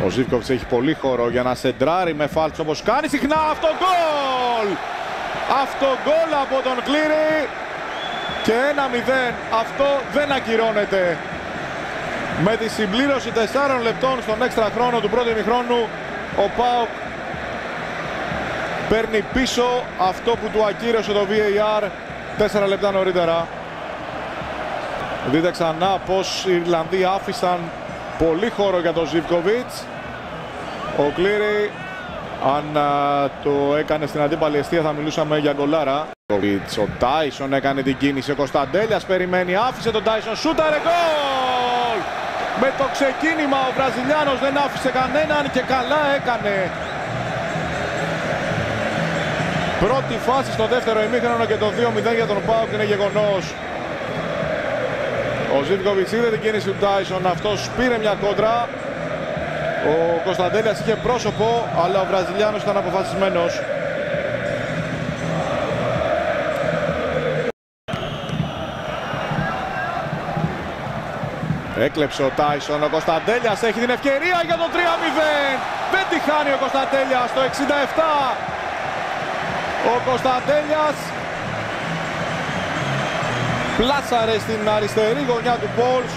Ο Ζίβκοβιτς έχει πολύ χώρο για να σεντράρει με φάλτς όπως κάνει συχνά. Αυτό γκολ! Αυτό γκολ από τον Κλήρη και 1-0. Αυτό δεν ακυρώνεται. Με τη συμπλήρωση 4 λεπτών στον έξτρα χρόνο του πρώτου ημιχρόνου, ο ΠΑΟΚ παίρνει πίσω αυτό που του ακύρωσε το VAR 4 λεπτά νωρίτερα. Δείτε ξανά πως οι Ιρλανδοί άφησαν πολύ χώρο για τον Ζίβκοβιτς. Ο Κλήρη, αν το έκανε στην αντίπαλη εστία, θα μιλούσαμε για γκολάρα. Ο Τάισον έκανε την κίνηση, ο Κωνσταντέλιας περιμένει, άφησε τον Τάισον, σούταρε, γκολ! Με το ξεκίνημα ο Βραζιλιάνος δεν άφησε κανέναν και καλά έκανε. Πρώτη φάση στο δεύτερο ημίχρονο και το 2-0 για τον ΠΑΟΚ είναι γεγονός. Ο Ζίβκοβιτς είδε την κίνηση του Τάισον, αυτός πήρε μια κόντρα. Ο Κωνσταντέλιας είχε πρόσωπο, αλλά ο Βραζιλιάνος ήταν αποφασισμένος. Έκλεψε ο Τάισον, ο Κωνσταντέλιας έχει την ευκαιρία για τον 3-0. Δεν τη χάνει ο Κωνσταντέλιας το 67. Ο Κωνσταντέλιας πλάσαρε στην αριστερή γωνιά του Πόλς.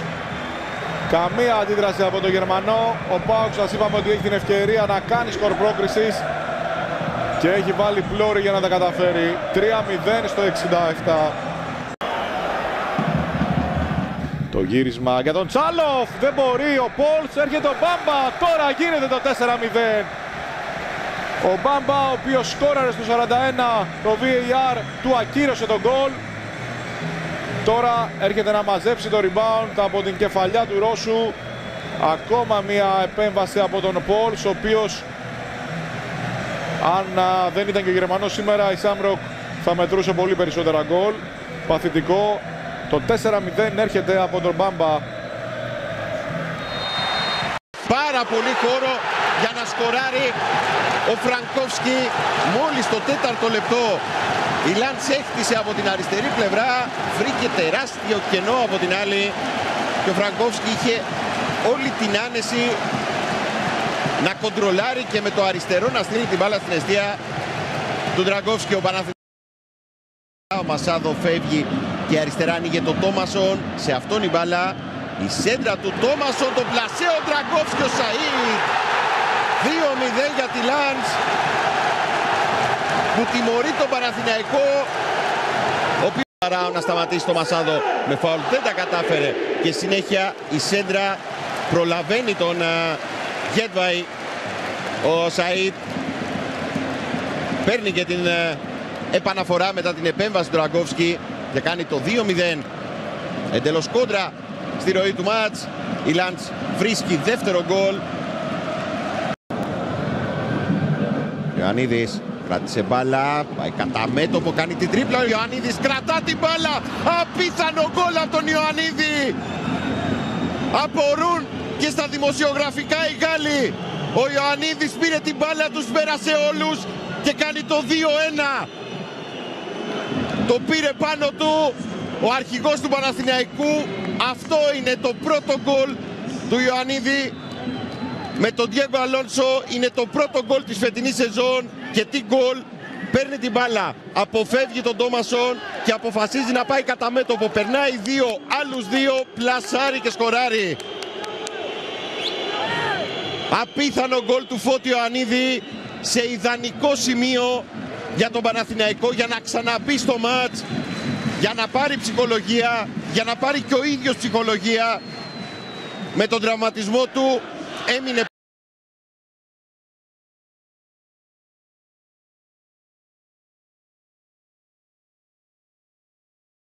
Καμία αντίδραση από τον Γερμανό. Ο ΠΑΟΚ, σας είπαμε ότι έχει την ευκαιρία να κάνει σκορ πρόκρισης και έχει βάλει πλώρη για να τα καταφέρει. 3-0 στο 67. Το γύρισμα για τον Τσάλοφ, δεν μπορεί ο Πόλς, έρχεται ο Μπάμπα, τώρα γίνεται το 4-0. Ο Μπάμπα, ο οποίος σκόραρε στο 41, το VAR του ακύρωσε τον γκολ. Τώρα έρχεται να μαζέψει το rebound από την κεφαλιά του Ρώσου. Ακόμα μια επέμβαση από τον Πόλς, ο οποίος, αν δεν ήταν και ο Γερμανός σήμερα, η Σάμροκ θα μετρούσε πολύ περισσότερα γκολ. Παθητικό. Το 4-0 έρχεται από τον Μπάμπα. Πάρα πολύ χώρο για να σκοράρει ο Φρανκόφσκι μόλις το 4ο λεπτό. Η Λαντς έχτισε από την αριστερή πλευρά, βρήκε τεράστιο κενό από την άλλη και ο Φρανκόφσκι είχε όλη την άνεση να κοντρολάρει και με το αριστερό να στείλει την μπάλα στην εστία του Ντραγκόφσκι. Ο Παναθηναϊκός, ο Μασάδο φεύγει και αριστερά ανοίγει το Τόμασον, σε αυτόν η μπάλα, η σέντρα του Τόμασον, το πλασέ, ο Ντραγκόφσκι, ο Σαΐντ. 2-0 για τη Λαντς που τιμωρεί τον Παναθηναϊκό, ο οποίος να σταματήσει το Μασάδο με φάουλ, δεν τα κατάφερε και συνέχεια η σέντρα προλαβαίνει τον Γέτβαϊ. Ο Σαΐντ παίρνει και την επαναφορά μετά την επέμβαση του Ντραγκόφσκι και κάνει το 2-0. Εντελώς κόντρα στη ροή του μάτς. Η Λαντς βρίσκει δεύτερο γκολ. Ιωαννίδης κράτησε μπάλα, πάει κατά μέτωπο, κάνει την τρίπλα. Ο Ιωαννίδης κρατά την μπάλα. Απίθανο γκολ από τον Ιωαννίδη. Απορούν και στα δημοσιογραφικά οι Γάλλοι. Ο Ιωαννίδης πήρε την μπάλα, τους πέρασε όλους και κάνει το 2-1. Το πήρε πάνω του ο αρχηγός του Παναθηναϊκού. Αυτό είναι το πρώτο γκολ του Ιωαννίδη. Με τον Διέγκο Αλόνσο είναι το πρώτο γκολ της φετινής σεζόν. Και τι γκολ! Παίρνει την μπάλα, αποφεύγει τον Τόμασον και αποφασίζει να πάει κατά μέτωπο. Περνάει δύο, άλλους δύο, πλασάρει και σκοράρει. Απίθανο γκολ του Φώτη Ιωαννίδη σε ιδανικό σημείο για τον Παναθηναϊκό, για να ξαναμπεί στο μάτς, για να πάρει ψυχολογία, για να πάρει και ο ίδιος ψυχολογία. Με τον τραυματισμό του έμεινε